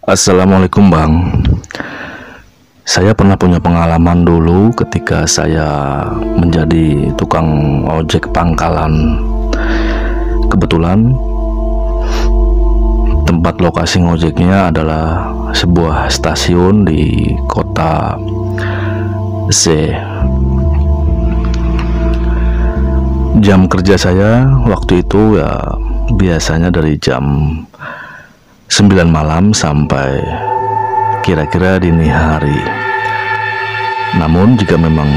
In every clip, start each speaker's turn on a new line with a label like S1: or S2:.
S1: Assalamualaikum Bang. Saya pernah punya pengalaman dulu ketika saya menjadi tukang ojek pangkalan. Kebetulan tempat lokasi ngojeknya adalah sebuah stasiun di kota Z. Jam kerja saya waktu itu ya biasanya dari jam 9 malam sampai kira-kira dini hari. Namun jika memang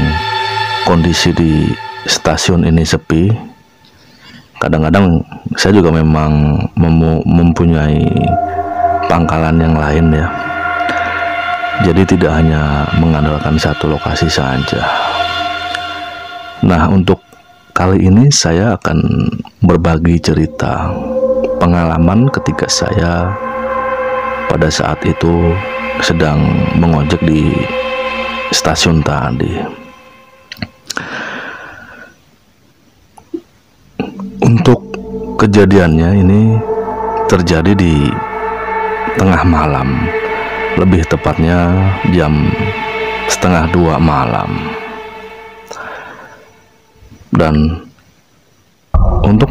S1: kondisi di stasiun ini sepi, kadang-kadang saya juga memang mempunyai pangkalan yang lain ya. Jadi tidak hanya mengandalkan satu lokasi saja. Nah, untuk kali ini saya akan berbagi cerita pengalaman ketika saya pada saat itu sedang mengojek di stasiun tadi. Untuk kejadiannya ini terjadi di tengah malam, lebih tepatnya jam 1:30 malam. Dan untuk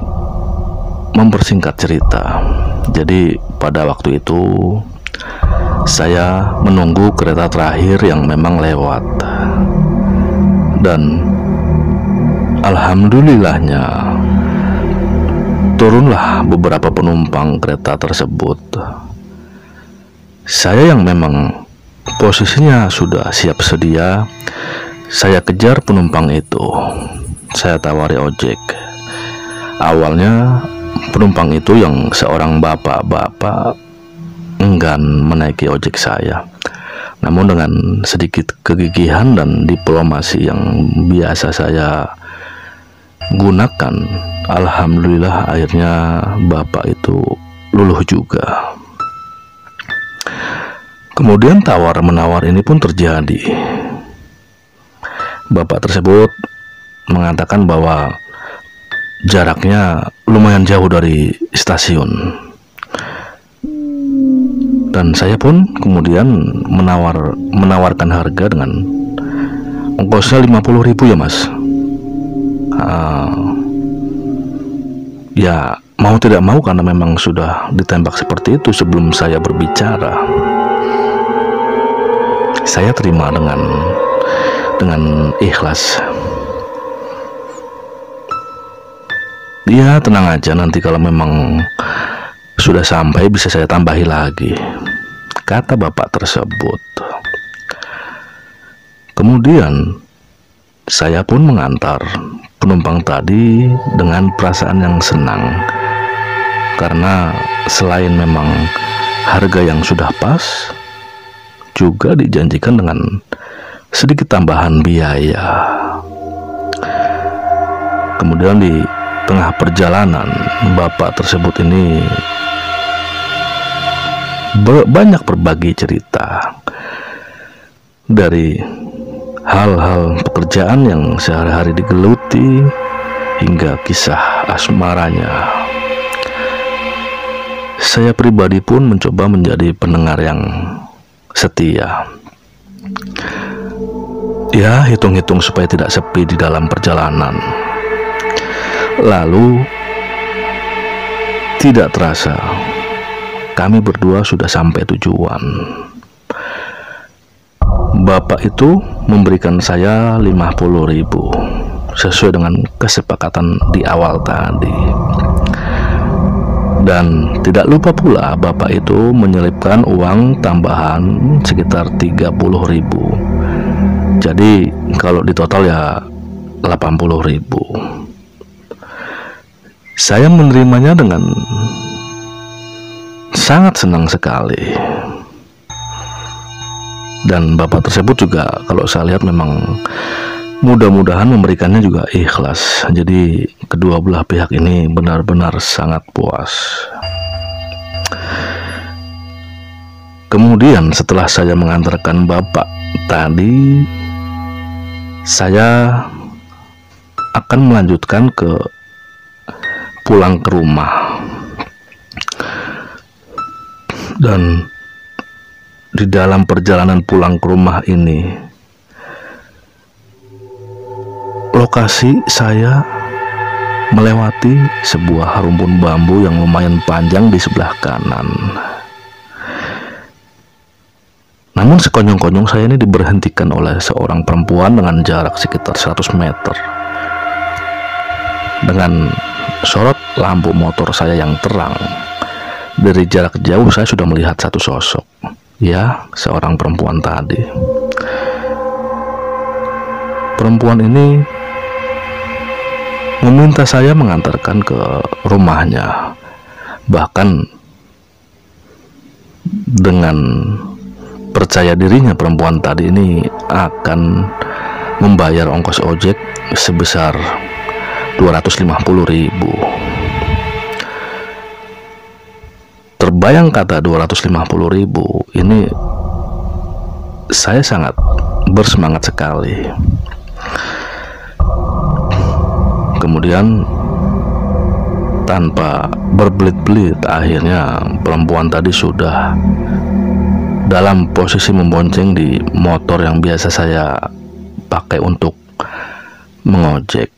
S1: mempersingkat cerita, jadi pada waktu itu saya menunggu kereta terakhir yang memang lewat, dan alhamdulillahnya turunlah beberapa penumpang kereta tersebut. Saya yang memang posisinya sudah siap sedia, saya kejar penumpang itu. Saya tawari ojek. Awalnya penumpang itu yang seorang bapak-bapak enggan menaiki ojek saya. Namun dengan sedikit kegigihan dan diplomasi yang biasa saya gunakan, alhamdulillah akhirnya bapak itu luluh juga. Kemudian tawar-menawar ini pun terjadi. Bapak tersebut mengatakan bahwa jaraknya lumayan jauh dari stasiun, dan saya pun kemudian menawarkan harga dengan ongkosnya 50.000 ya mas. Ya mau tidak mau karena memang sudah ditembak seperti itu sebelum saya berbicara, saya terima dengan ikhlas. Ya tenang aja, nanti kalau memang sudah sampai bisa saya tambahi lagi, kata bapak tersebut. Kemudian saya pun mengantar penumpang tadi dengan perasaan yang senang, karena selain memang harga yang sudah pas, juga dijanjikan dengan sedikit tambahan biaya. Kemudian di tengah perjalanan, bapak tersebut ini banyak berbagi cerita, dari hal-hal pekerjaan yang sehari-hari digeluti hingga kisah asmaranya. Saya pribadi pun mencoba menjadi pendengar yang setia. Ya, hitung-hitung supaya tidak sepi di dalam perjalanan. Lalu tidak terasa kami berdua sudah sampai tujuan. Bapak itu memberikan saya 50.000 sesuai dengan kesepakatan di awal tadi. Dan tidak lupa pula bapak itu menyelipkan uang tambahan sekitar 30.000. Jadi kalau di total ya 80.000. Saya menerimanya dengan sangat senang sekali. Dan bapak tersebut juga kalau saya lihat memang mudah-mudahan memberikannya juga ikhlas. Jadi kedua belah pihak ini benar-benar sangat puas. Kemudian setelah saya mengantarkan bapak tadi, saya akan melanjutkan pulang ke rumah. Dan di dalam perjalanan pulang ke rumah ini, lokasi saya melewati sebuah rumpun bambu yang lumayan panjang di sebelah kanan. Namun sekonyong-konyong saya ini diberhentikan oleh seorang perempuan dengan jarak sekitar 100 meter. Dengan sorot lampu motor saya yang terang, dari jarak jauh saya sudah melihat satu sosok, ya, seorang perempuan tadi. Perempuan ini meminta saya mengantarkan ke rumahnya. Bahkan dengan percaya dirinya, perempuan tadi ini akan membayar ongkos ojek sebesar 250.000. Terbayang kata 250.000 ini, saya sangat bersemangat sekali. Kemudian tanpa berbelit-belit, akhirnya perempuan tadi sudah dalam posisi membonceng di motor yang biasa saya pakai untuk mengojek.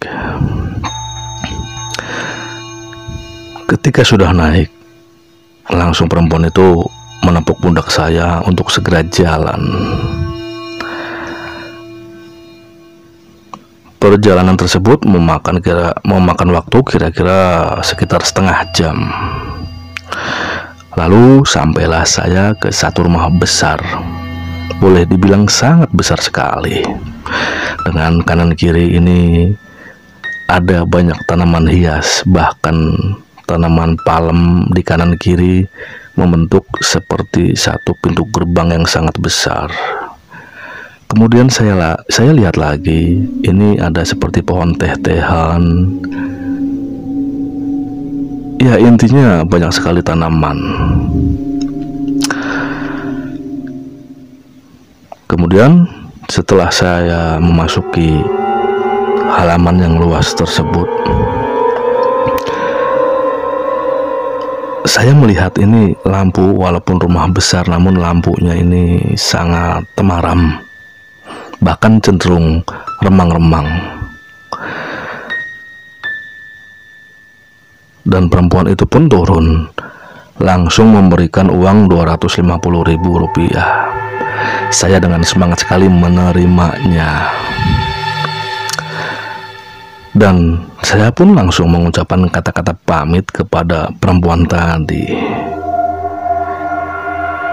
S1: Ketika sudah naik, langsung perempuan itu menepuk pundak saya untuk segera jalan. Perjalanan tersebut memakan waktu kira-kira sekitar setengah jam. Lalu sampailah saya ke satu rumah besar, boleh dibilang sangat besar sekali. Dengan kanan kiri ini ada banyak tanaman hias, bahkan tanaman palem di kanan kiri membentuk seperti satu pintu gerbang yang sangat besar. Kemudian saya lihat lagi, ini ada seperti pohon teh-tehan. Ya, intinya banyak sekali tanaman. Kemudian setelah saya memasuki halaman yang luas tersebut, saya melihat ini lampu, walaupun rumah besar namun lampunya ini sangat temaram, bahkan cenderung remang-remang. Dan perempuan itu pun turun, langsung memberikan uang 250.000 rupiah. Saya dengan semangat sekali menerimanya, dan saya pun langsung mengucapkan kata-kata pamit kepada perempuan tadi.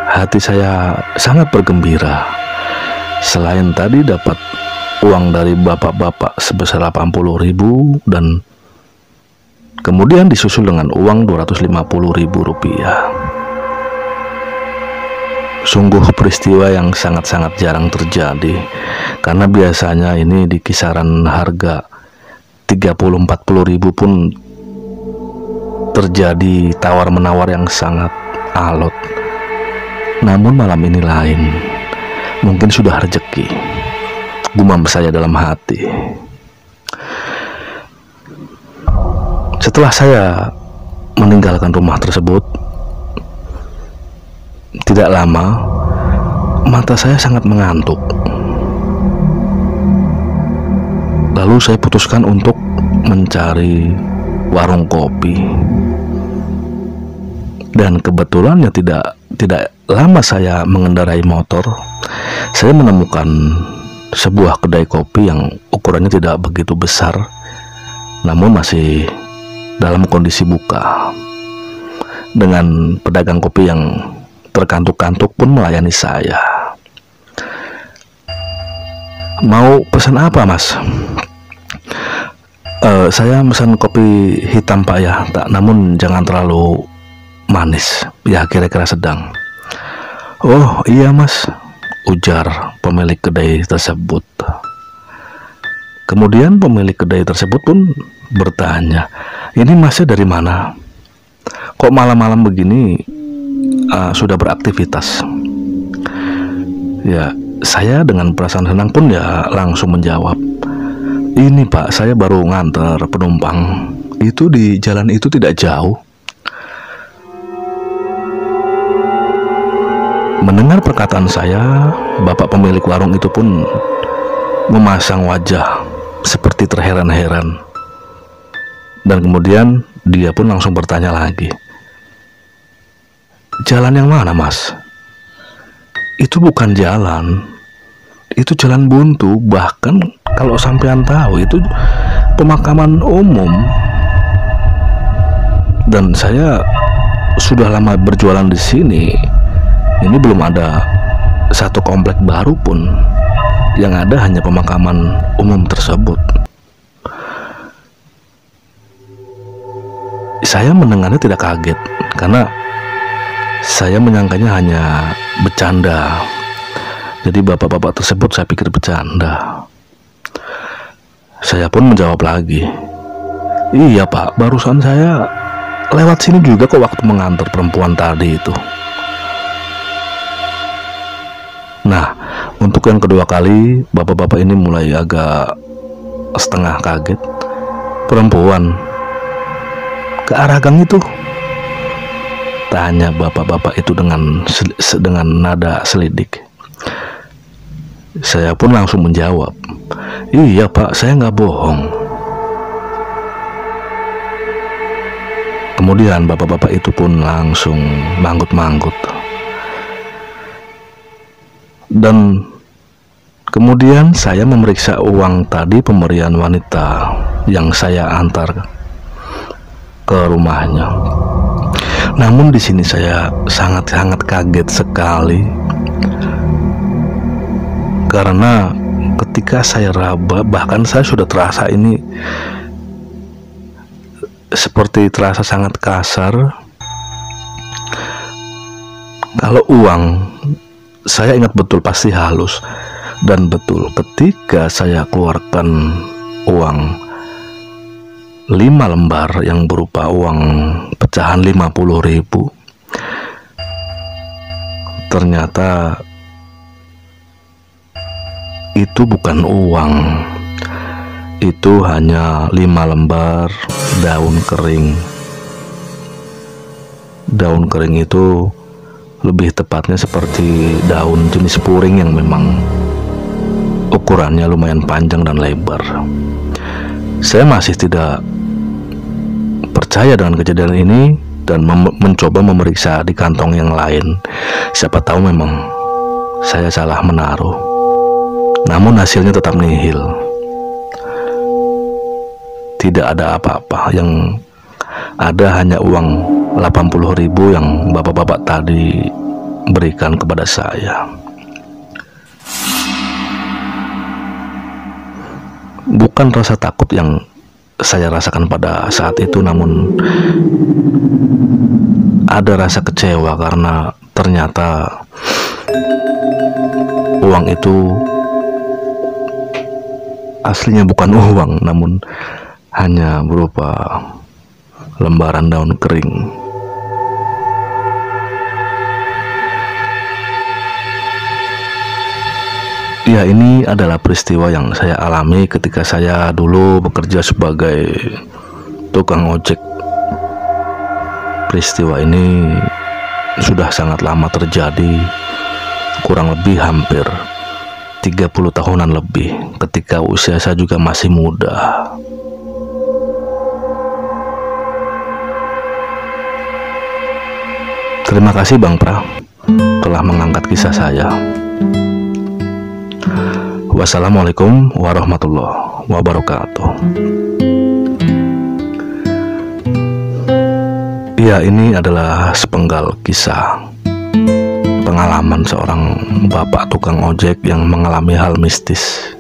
S1: Hati saya sangat bergembira. Selain tadi dapat uang dari bapak-bapak sebesar 80.000, dan kemudian disusul dengan uang 250.000 rupiah. Sungguh peristiwa yang sangat-sangat jarang terjadi, karena biasanya ini di kisaran harga 30-40.000 pun terjadi tawar-menawar yang sangat alot. Namun malam ini lain, mungkin sudah rezeki, gumam saya dalam hati. Setelah saya meninggalkan rumah tersebut, tidak lama mata saya sangat mengantuk. Lalu saya putuskan untuk mencari warung kopi. Dan kebetulan ya tidak lama saya mengendarai motor, saya menemukan sebuah kedai kopi yang ukurannya tidak begitu besar, namun masih dalam kondisi buka. Dengan pedagang kopi yang terkantuk-kantuk pun melayani saya. Mau pesan apa, Mas? Saya pesan kopi hitam, Pak, ya, namun jangan terlalu manis, ya, kira-kira sedang. Oh iya, Mas, ujar pemilik kedai tersebut. Kemudian pemilik kedai tersebut pun bertanya, ini Masnya dari mana? Kok malam-malam begini sudah beraktivitas? Ya, saya dengan perasaan senang pun ya langsung menjawab, ini Pak, saya baru nganter penumpang. Itu di jalan itu tidak jauh. Mendengar perkataan saya, bapak pemilik warung itu pun memasang wajah seperti terheran-heran. Dan kemudian dia pun langsung bertanya lagi, "Jalan yang mana, Mas?" "Itu bukan jalan, itu jalan buntu. Bahkan kalau sampean tahu, itu pemakaman umum. Dan saya sudah lama berjualan di sini. Ini belum ada satu komplek baru pun. Yang ada hanya pemakaman umum tersebut." Saya mendengarnya tidak kaget karena saya menyangkanya hanya bercanda. Jadi bapak-bapak tersebut saya pikir bercanda. Saya pun menjawab lagi, "Iya Pak, barusan saya lewat sini juga kok waktu mengantar perempuan tadi itu." Nah, untuk yang kedua kali, bapak-bapak ini mulai agak setengah kaget. "Perempuan ke arah gang itu?" tanya bapak-bapak itu dengan nada selidik. Saya pun langsung menjawab, "Iya Pak, saya nggak bohong." Kemudian bapak-bapak itu pun langsung manggut-manggut. Dan kemudian saya memeriksa uang tadi pemberian wanita yang saya antar ke rumahnya. Namun di sini saya sangat-sangat kaget sekali karena ketika saya raba, bahkan saya sudah terasa ini seperti terasa sangat kasar. Kalau uang, saya ingat betul pasti halus. Dan betul ketika saya keluarkan uang 5 lembar yang berupa uang pecahan 50.000, ternyata itu bukan uang. Itu hanya 5 lembar daun kering. Daun kering itu lebih tepatnya seperti daun jenis puring yang memang ukurannya lumayan panjang dan lebar. Saya masih tidak percaya dengan kejadian ini dan mencoba memeriksa di kantong yang lain. Siapa tahu memang saya salah menaruh. Namun hasilnya tetap nihil. Tidak ada apa-apa. Yang ada hanya uang 80.000 yang bapak-bapak tadi berikan kepada saya. Bukan rasa takut yang saya rasakan pada saat itu, namun ada rasa kecewa karena ternyata uang itu aslinya bukan uang, namun hanya berupa lembaran daun kering. Ya, ini adalah peristiwa yang saya alami ketika saya dulu bekerja sebagai tukang ojek. Peristiwa ini sudah sangat lama terjadi, kurang lebih hampir 30 tahunan lebih, ketika usia saya juga masih muda. Terima kasih Bang Pra telah mengangkat kisah saya. Wassalamualaikum warahmatullahi wabarakatuh. Ya, ini adalah sepenggal kisah pengalaman seorang bapak tukang ojek yang mengalami hal mistis.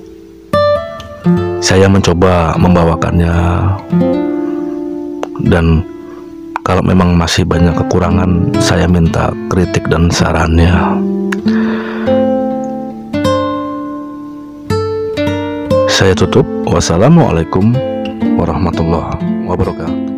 S1: Saya mencoba membawakannya, dan kalau memang masih banyak kekurangan, saya minta kritik dan sarannya. Saya tutup. Wassalamualaikum warahmatullahi wabarakatuh.